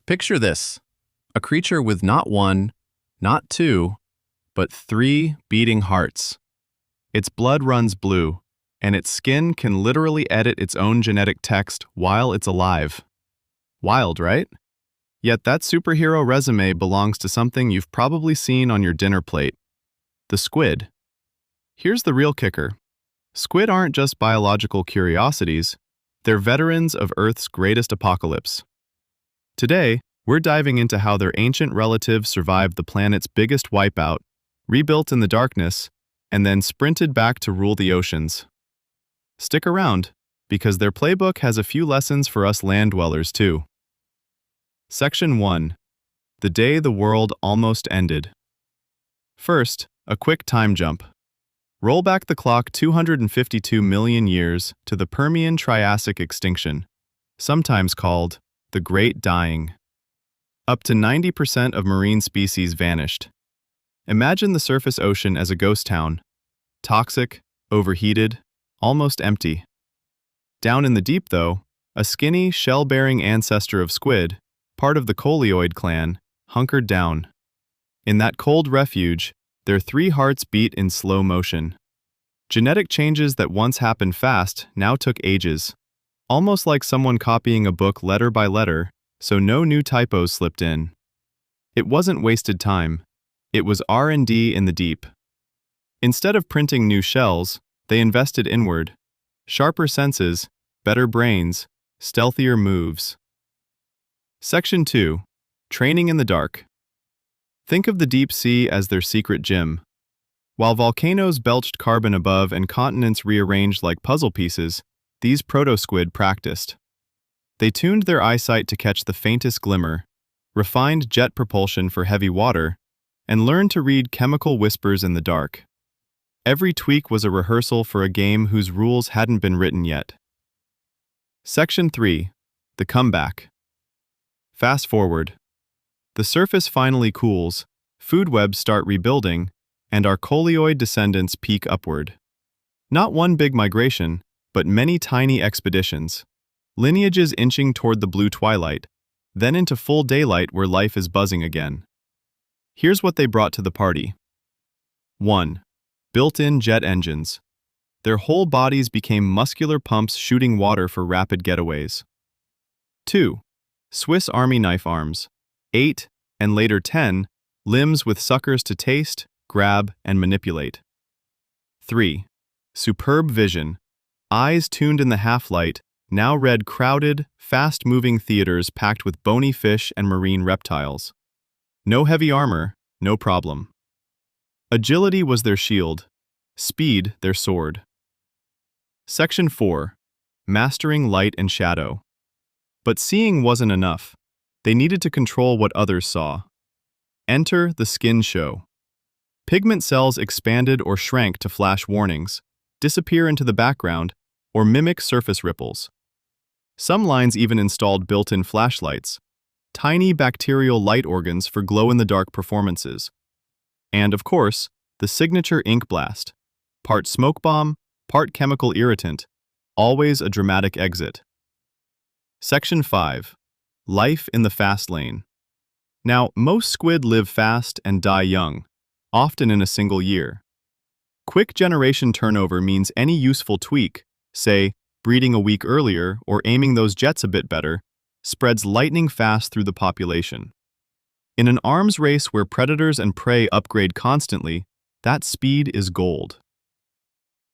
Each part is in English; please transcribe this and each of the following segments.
Picture this, a creature with not one, not two, but three beating hearts. Its blood runs blue, and its skin can literally edit its own genetic text while it's alive. Wild, right? Yet that superhero resume belongs to something you've probably seen on your dinner plate: the squid. Here's the real kicker. Squid aren't just biological curiosities, they're veterans of Earth's greatest apocalypse. Today, we're diving into how their ancient relatives survived the planet's biggest wipeout, rebuilt in the darkness, and then sprinted back to rule the oceans. Stick around, because their playbook has a few lessons for us land dwellers too. Section 1. The day the world almost ended. First, a quick time jump. Roll back the clock 252 million years to the Permian Triassic Extinction, sometimes called the Great Dying. Up to 90% of marine species vanished. Imagine the surface ocean as a ghost town: toxic, overheated, almost empty. Down in the deep, though, a skinny, shell-bearing ancestor of squid, part of the coleoid clan, hunkered down. In that cold refuge, their three hearts beat in slow motion. Genetic changes that once happened fast now took ages, almost like someone copying a book letter by letter, so no new typos slipped in. It wasn't wasted time. It was R&D in the deep. Instead of printing new shells, they invested inward. Sharper senses, better brains, stealthier moves. Section 2. Training in the dark. Think of the deep sea as their secret gym. While volcanoes belched carbon above and continents rearranged like puzzle pieces, these proto-squid practiced. They tuned their eyesight to catch the faintest glimmer, refined jet propulsion for heavy water, and learned to read chemical whispers in the dark. Every tweak was a rehearsal for a game whose rules hadn't been written yet. Section 3. The comeback. Fast forward. The surface finally cools, food webs start rebuilding, and our coleoid descendants peak upward. Not one big migration, but many tiny expeditions. Lineages inching toward the blue twilight, then into full daylight where life is buzzing again. Here's what they brought to the party. 1. Built-in jet engines. Their whole bodies became muscular pumps shooting water for rapid getaways. 2. Swiss Army knife arms. 8, and later 10, limbs with suckers to taste, grab, and manipulate. 3. Superb vision. Eyes tuned in the half-light, now read crowded, fast-moving theaters packed with bony fish and marine reptiles. No heavy armor, no problem. Agility was their shield, speed their sword. Section 4. Mastering light and shadow. But seeing wasn't enough. They needed to control what others saw. Enter the skin show. Pigment cells expanded or shrank to flash warnings, disappear into the background, or mimic surface ripples. Some lines even installed built-in flashlights, tiny bacterial light organs for glow-in-the-dark performances. And, of course, the signature ink blast, part smoke bomb, part chemical irritant, always a dramatic exit. Section 5. Life in the fast lane. Now, most squid live fast and die young, often in a single year. Quick generation turnover means any useful tweak, say, breeding a week earlier or aiming those jets a bit better, spreads lightning fast through the population. In an arms race where predators and prey upgrade constantly, that speed is gold.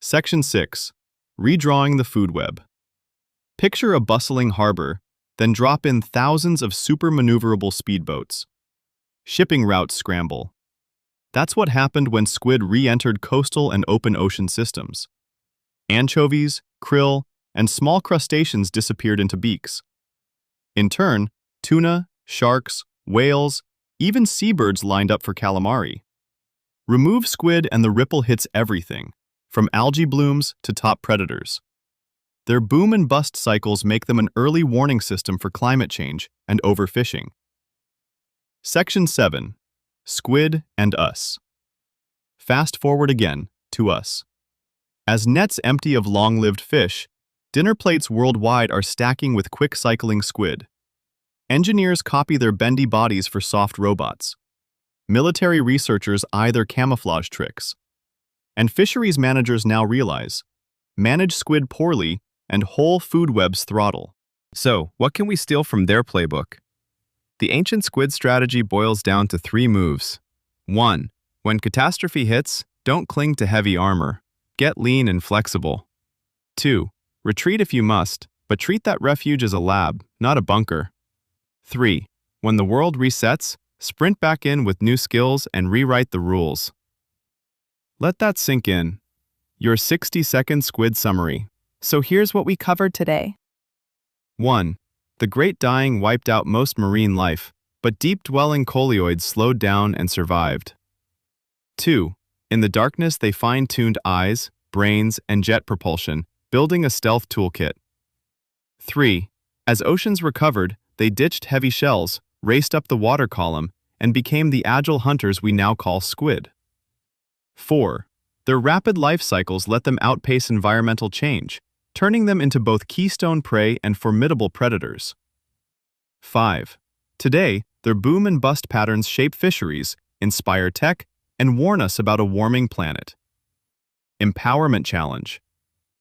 Section 6. Redrawing the food web. Picture a bustling harbor, then drop in thousands of super-maneuverable speedboats. Shipping routes scramble. That's what happened when squid re-entered coastal and open ocean systems. Anchovies, krill, and small crustaceans disappeared into beaks. In turn, tuna, sharks, whales, even seabirds lined up for calamari. Remove squid and the ripple hits everything, from algae blooms to top predators. Their boom and bust cycles make them an early warning system for climate change and overfishing. Section 7. Squid and us. Fast forward again to us. As nets empty of long-lived fish, dinner plates worldwide are stacking with quick-cycling squid. Engineers copy their bendy bodies for soft robots. Military researchers eye their camouflage tricks. And fisheries managers now realize, manage squid poorly and whole food webs throttle. So, what can we steal from their playbook? The ancient squid strategy boils down to 3 moves. 1. When catastrophe hits, don't cling to heavy armor. Get lean and flexible. 2. Retreat if you must, but treat that refuge as a lab, not a bunker. 3. When the world resets, sprint back in with new skills and rewrite the rules. Let that sink in. Your 60-second squid summary. So here's what we covered today. 1. The Great Dying wiped out most marine life, but deep-dwelling coleoids slowed down and survived. 2. In the darkness they fine-tuned eyes, brains, and jet propulsion, building a stealth toolkit. 3. As oceans recovered, they ditched heavy shells, raced up the water column, and became the agile hunters we now call squid. 4. Their rapid life cycles let them outpace environmental change, turning them into both keystone prey and formidable predators. 5. Today, their boom and bust patterns shape fisheries, inspire tech, and warn us about a warming planet. Empowerment Challenge.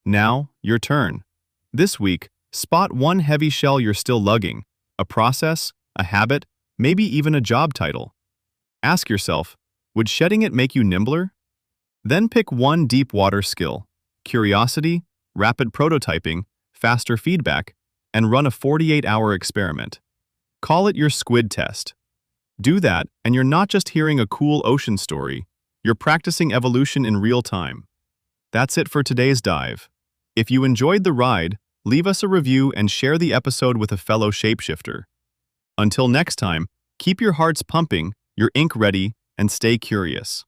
Now, your turn. This week, spot one heavy shell you're still lugging, a process, a habit, maybe even a job title. Ask yourself, would shedding it make you nimbler? Then pick one deep water skill, curiosity, rapid prototyping, faster feedback, and run a 48-hour experiment. Call it your squid test. Do that, and you're not just hearing a cool ocean story, you're practicing evolution in real time. That's it for today's dive. If you enjoyed the ride, leave us a review and share the episode with a fellow shapeshifter. Until next time, keep your hearts pumping, your ink ready, and stay curious.